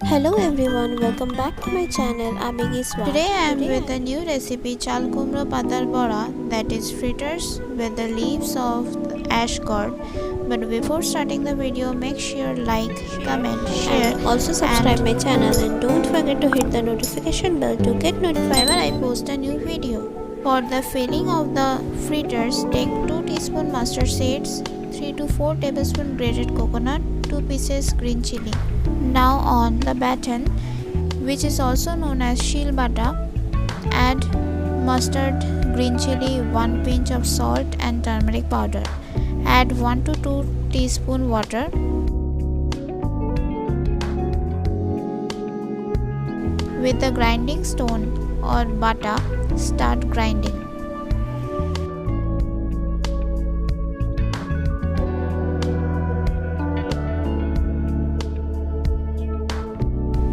Hello everyone, welcome back to my channel Abegi Swad. Today I am with a new recipe Chal Kumro Patar Bora, that is fritters with the leaves of Ash-gourd. But before starting the video, make sure like, comment, share, and also subscribe my channel and don't forget to hit the notification bell to get notified whenever I post a new video. For the filling of the fritters, take 2 teaspoon mustard seeds, 3 to 4 tablespoon grated coconut, 2 pieces green chilli. Now on the batten, which is also known as shil butter, add mustard, green chilli, 1 pinch of salt and turmeric powder. Add 1 to 2 teaspoon water. With the grinding stone or butter, start grinding.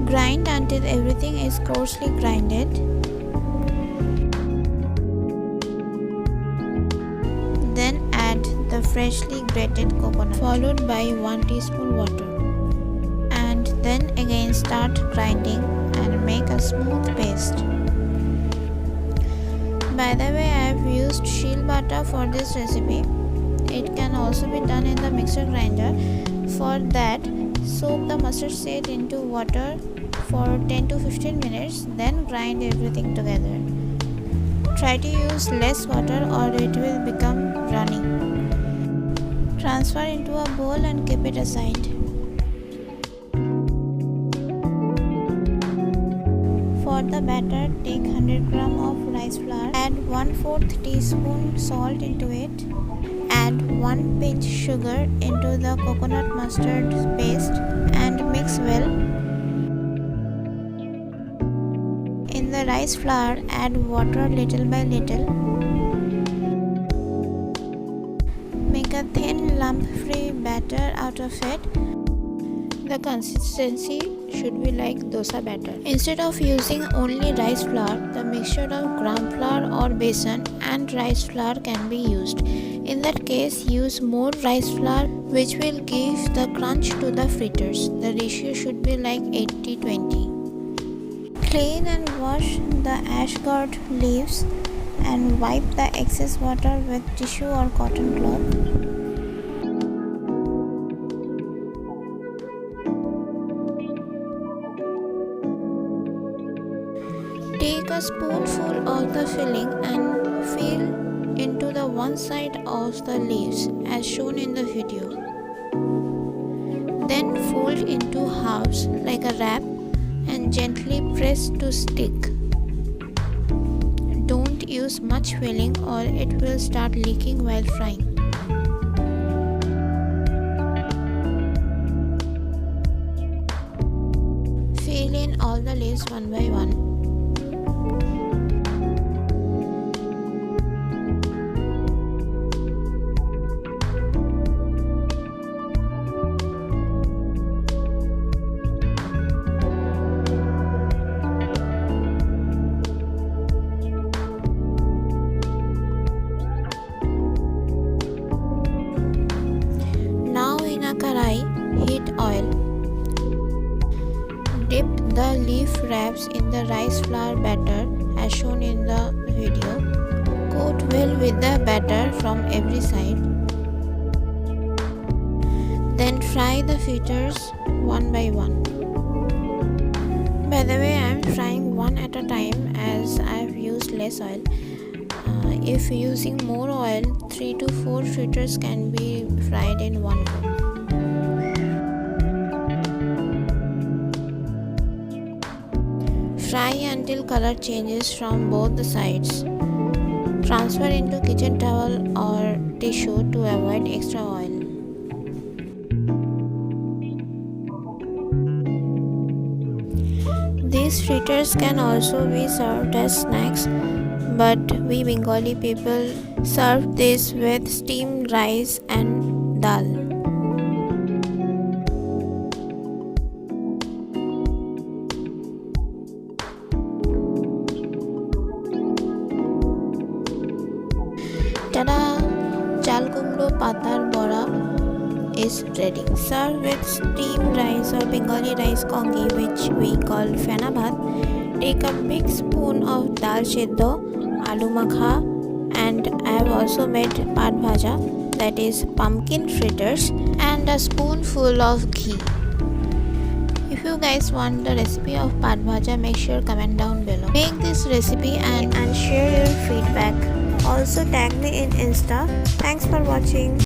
Grind until everything is coarsely grinded. Then add the freshly grated coconut followed by 1 teaspoon water. And then again start grinding and make a smooth paste. By the way, I have used shil butter for this recipe. It can also be done in the mixer grinder. For that, soak the mustard seed into water for 10 to 15 minutes, then grind everything together. Try to use less water or it will become runny. Transfer into a bowl and keep it aside. For the batter, take 100 g of rice flour, add 1/4 teaspoon salt into it, add 1 pinch sugar into the coconut mustard paste and mix well. In the rice flour, add water little by little. Make a thin lump-free batter out of it. The consistency should be like dosa batter. Instead of using only rice flour, the mixture of gram flour or besan and rice flour can be used. In that case, use more rice flour, which will give the crunch to the fritters. The ratio should be like 80-20. Clean and wash the ash-gourd leaves and wipe the excess water with tissue or cotton cloth. Take a spoonful of the filling and fill into the one side of the leaves as shown in the video. Then fold into halves like a wrap and gently press to stick. Don't use much filling or it will start leaking while frying. Fill in all the leaves one by one. Karai, heat oil. Dip the leaf wraps in the rice flour batter as shown in the video. Coat well with the batter from every side. Then fry the fritters one by one. By the way, I am frying one at a time as I have used less oil. If using more oil, 3 to 4 fritters can be fried in one go. Fry until color changes from both the sides. Transfer into kitchen towel or tissue to avoid extra oil. These fritters can also be served as snacks, but we Bengali people serve this with steamed rice and dal. Tada! Chal Kumro Patar Bora is ready. Serve with steamed rice or Bengali rice kongi, which we call fena bhat. Take a big spoon of dal cheddo, aloo makha, and I have also made pat bhaja, that is pumpkin fritters, and a spoonful of ghee. If you guys want the recipe of pat bhaja, make sure comment down below. Make this recipe and share your feedback. Also tag me in Insta. Thanks for watching.